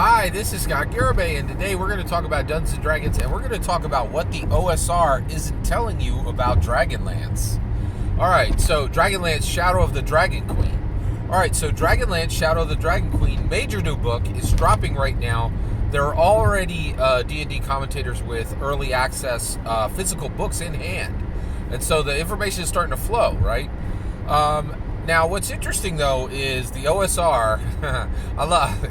Hi, this is Scott Garibay, and today we're going to talk about Dungeons & Dragons, and we're going to talk about what the OSR isn't telling you about Dragonlance. Alright, so Dragonlance, Shadow of the Dragon Queen. Alright, so Dragonlance, Shadow of the Dragon Queen, major new book, is dropping right now. There are already D&D commentators with early access physical books in hand. And so the information is starting to flow, right? Now, what's interesting, though, is the OSR. I love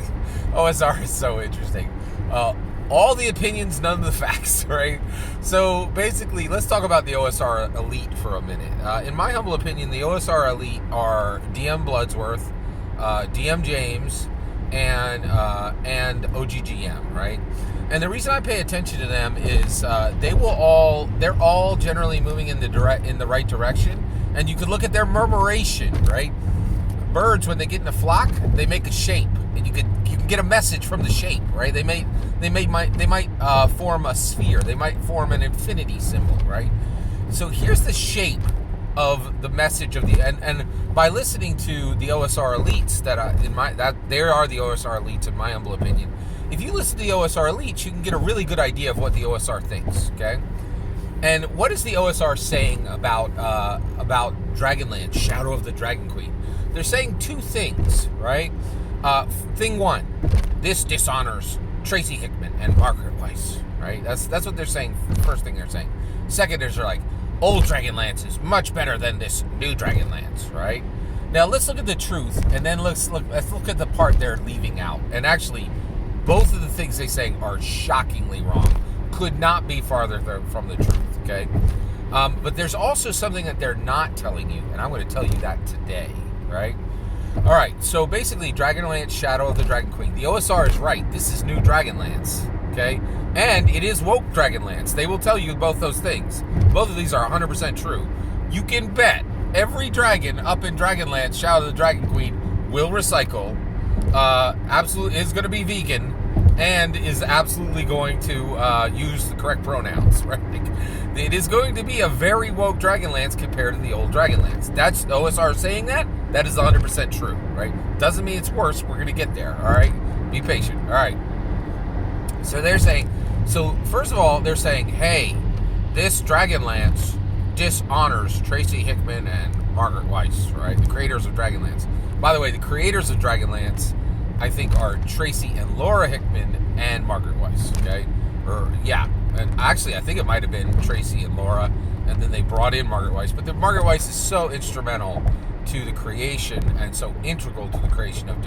OSR is so interesting. All the opinions, none of the facts, right? So basically, let's talk about the OSR Elite for a minute. In my humble opinion, the OSR Elite are DM Bloodsworth, DM James, and OGGM, right? And the reason I pay attention to them is they're all generally moving in the right direction. And you can look at their murmuration, right? Birds, when they get in a flock, they make a shape, and you can get a message from the shape, right? They might form a sphere. They might form an infinity symbol, right? So here's the shape of the message of the and by listening to the OSR elites they are the OSR elites in my humble opinion. If you listen to the OSR elites, you can get a really good idea of what the OSR thinks. Okay. And what is the OSR saying about Dragonlance, Shadow of the Dragon Queen? They're saying two things, right? Thing one, this dishonors Tracy Hickman and Margaret Weiss, right? That's what they're saying. First thing they're saying. Second is they're like, old Dragonlance is much better than this new Dragonlance, right? Now let's look at the truth, and then let's look at the part they're leaving out. And actually, both of the things they say are shockingly wrong. Could not be farther from the truth, okay? But there's also something that they're not telling you, and I'm going to tell you that today, right? All right, so basically, Dragonlance, Shadow of the Dragon Queen. The OSR is right. This is new Dragonlance, okay? And it is woke Dragonlance. They will tell you both those things. Both of these are 100% true. You can bet every dragon up in Dragonlance, Shadow of the Dragon Queen, will recycle, absolutely is going to be vegan, and is absolutely going to use the correct pronouns, right? It is going to be a very woke Dragonlance compared to the old Dragonlance. That's the OSR saying that. That is 100% true, right? Doesn't mean it's worse. We're going to get there, all right? Be patient, all right? So they're saying, first of all, they're saying, hey, this Dragonlance dishonors Tracy Hickman and Margaret Weiss, right? The creators of Dragonlance. By the way, the creators of Dragonlance, I think, are Tracy and Laura Hickman and Margaret Weiss, okay? And actually, I think it might have been Tracy and Laura, and then they brought in Margaret Weiss. But Margaret Weiss is so instrumental to the creation and so integral to the creation of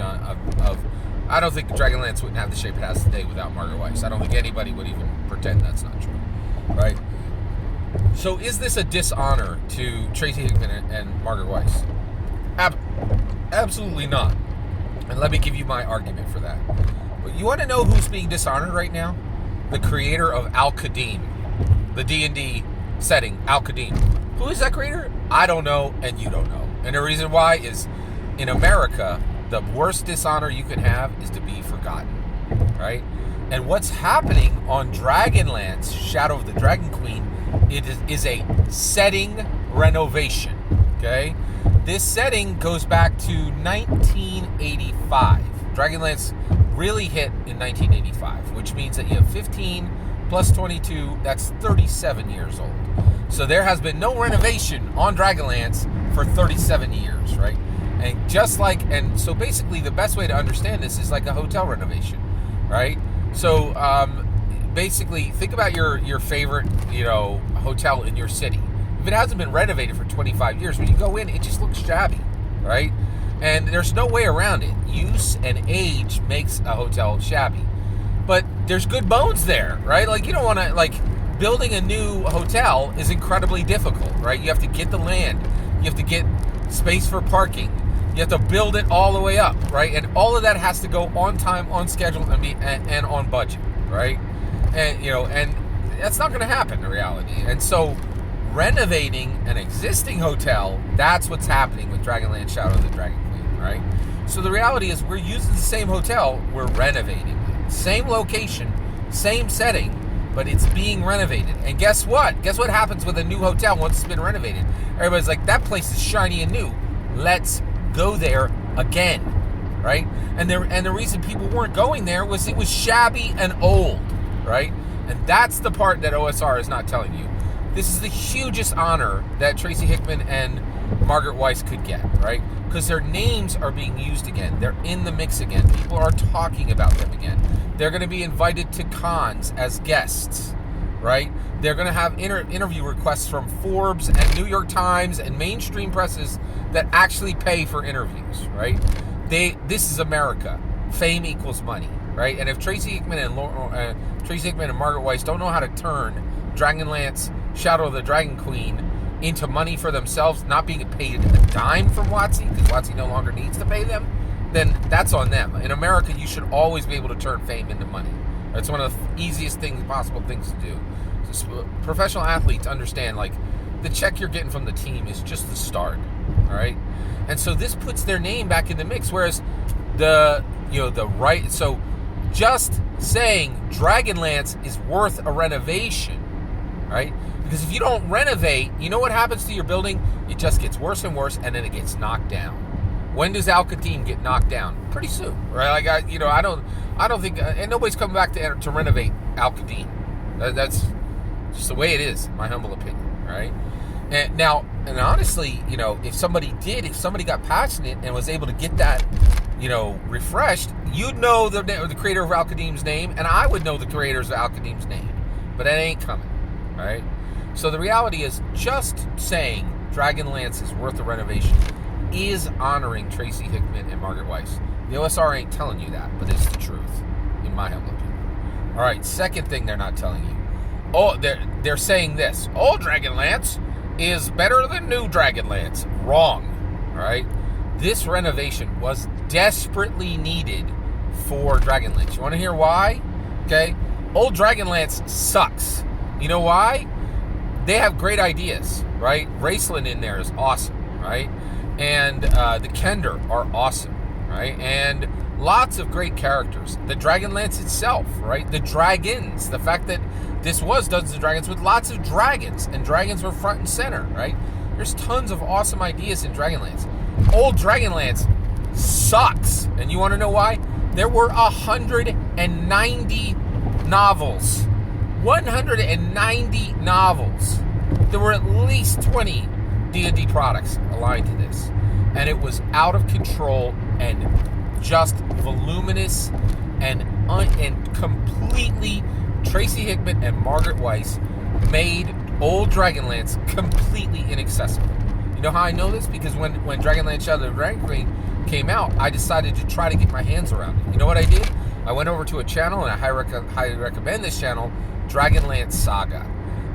I don't think Dragonlance wouldn't have the shape it has today without Margaret Weiss. I don't think anybody would even pretend that's not true, right? So is this a dishonor to Tracy Hickman and Margaret Weiss? Absolutely not. And let me give you my argument for that. But you want to know who's being dishonored right now? The creator of Al-Qadim, the D&D setting, Al-Qadim. Who is that creator? I don't know, and you don't know. And the reason why is, in America, the worst dishonor you can have is to be forgotten, right? And what's happening on Dragonlance, Shadow of the Dragon Queen, it is a setting renovation, okay? This setting goes back to 1985. Dragonlance really hit in 1985, which means that you have 15 plus 22, that's 37 years old. So there has been no renovation on Dragonlance for 37 years, right? And so basically the best way to understand this is like a hotel renovation, right? So basically think about your favorite, hotel in your city. If it hasn't been renovated for 25 years, when you go in, it just looks shabby, right? And there's no way around it. Use and age makes a hotel shabby. But there's good bones there, right? Like, you don't want to, building a new hotel is incredibly difficult, right? You have to get the land. You have to get space for parking. You have to build it all the way up, right? And all of that has to go on time, on schedule, and on budget, right? And that's not going to happen in reality. And so renovating an existing hotel, that's what's happening with Dragonlance, Shadow of the Dragon Queen, right? So the reality is we're using the same hotel, we're renovating it. Same location, same setting, but it's being renovated. And guess what? Guess what happens with a new hotel once it's been renovated? Everybody's like, that place is shiny and new. Let's go there again, right? And the reason people weren't going there was it was shabby and old, right? And that's the part that OSR is not telling you. This is the hugest honor that Tracy Hickman and Margaret Weiss could get, right? Because their names are being used again. They're in the mix again. People are talking about them again. They're going to be invited to cons as guests, right? They're going to have interview requests from Forbes and New York Times and mainstream presses that actually pay for interviews, right? This is America. Fame equals money, right? And if Tracy Hickman and Margaret Weiss don't know how to turn Dragonlance, Shadow of the Dragon Queen into money for themselves, not being paid a dime from WotC, because WotC no longer needs to pay them, then that's on them. In America, you should always be able to turn fame into money. That's one of the easiest possible things to do. So professional athletes understand, like, the check you're getting from the team is just the start, all right? And so this puts their name back in the mix, whereas so just saying Dragonlance is worth a renovation, right? Because if you don't renovate, you know what happens to your building? It just gets worse and worse, and then it gets knocked down. When does Al-Qadim get knocked down? Pretty soon, right? Like I don't think, and nobody's coming back to renovate Al-Qadim. That's just the way it is, in my humble opinion, right? And honestly, if somebody got passionate and was able to get that, refreshed, you'd know the creator of Al-Qadim's name, and I would know the creators of Al-Qadim's name, but that ain't coming, right? So the reality is, just saying Dragonlance is worth a renovation is honoring Tracy Hickman and Margaret Weiss. The OSR ain't telling you that, but it's the truth, in my humble opinion. All right, second thing they're not telling you. Oh, they're saying this. Old Dragonlance is better than new Dragonlance. Wrong, all right? This renovation was desperately needed for Dragonlance. You want to hear why? Okay? Old Dragonlance sucks. You know why? They have great ideas, right? Raceland in there is awesome, right? And the Kender are awesome, right? And lots of great characters. The Dragonlance itself, right? The dragons. The fact that this was Dungeons & Dragons with lots of dragons, and dragons were front and center, right? There's tons of awesome ideas in Dragonlance. Old Dragonlance sucks. And you want to know why? There were 190 novels. 190 novels. There were at least 20 D&D products aligned to this. And it was out of control and just voluminous and completely. Tracy Hickman and Margaret Weiss made Old Dragonlance completely inaccessible. You know how I know this? Because when Dragonlance Shadow of the Dragon Queen came out, I decided to try to get my hands around it. You know what I did? I went over to a channel, and I highly recommend this channel, Dragonlance Saga.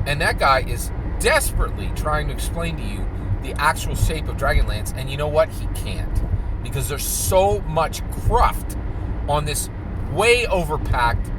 And that guy is desperately trying to explain to you the actual shape of Dragonlance, and you know what? He can't. Because there's so much cruft on this way overpacked,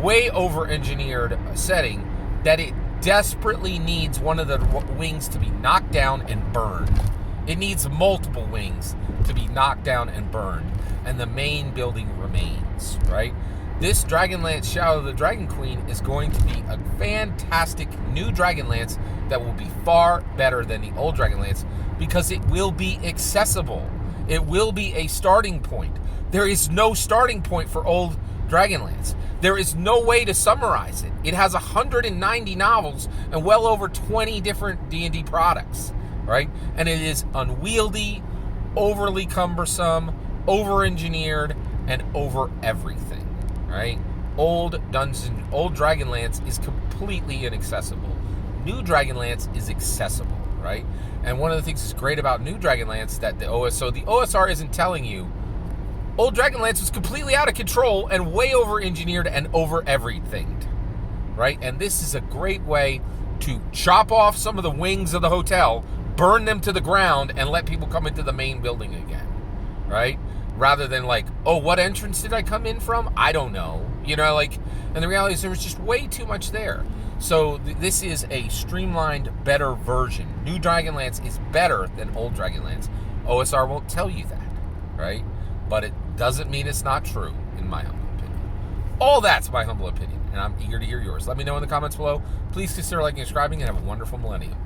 way over-engineered setting that it desperately needs one of the wings to be knocked down and burned. It needs multiple wings to be knocked down and burned, and the main building remains, right? This Dragonlance Shadow of the Dragon Queen is going to be a fantastic new Dragonlance that will be far better than the old Dragonlance because it will be accessible. It will be a starting point. There is no starting point for old Dragonlance. There is no way to summarize it. It has 190 novels and well over 20 different D&D products, right? And it is unwieldy, overly cumbersome, over-engineered, and over everything, right? Old Dragonlance is completely inaccessible. New Dragonlance is accessible, right? And one of the things that's great about New Dragonlance that the OSR isn't telling you, Old Dragonlance was completely out of control and way over-engineered and over everything, right? And this is a great way to chop off some of the wings of the hotel, burn them to the ground, and let people come into the main building again, right? Rather than like, oh, what entrance did I come in from? I don't know. And the reality is there was just way too much there. So this is a streamlined, better version. New Dragonlance is better than Old Dragonlance. OSR won't tell you that, right? But it doesn't mean it's not true, in my humble opinion. All that's my humble opinion, and I'm eager to hear yours. Let me know in the comments below. Please consider liking and subscribing, and have a wonderful millennium.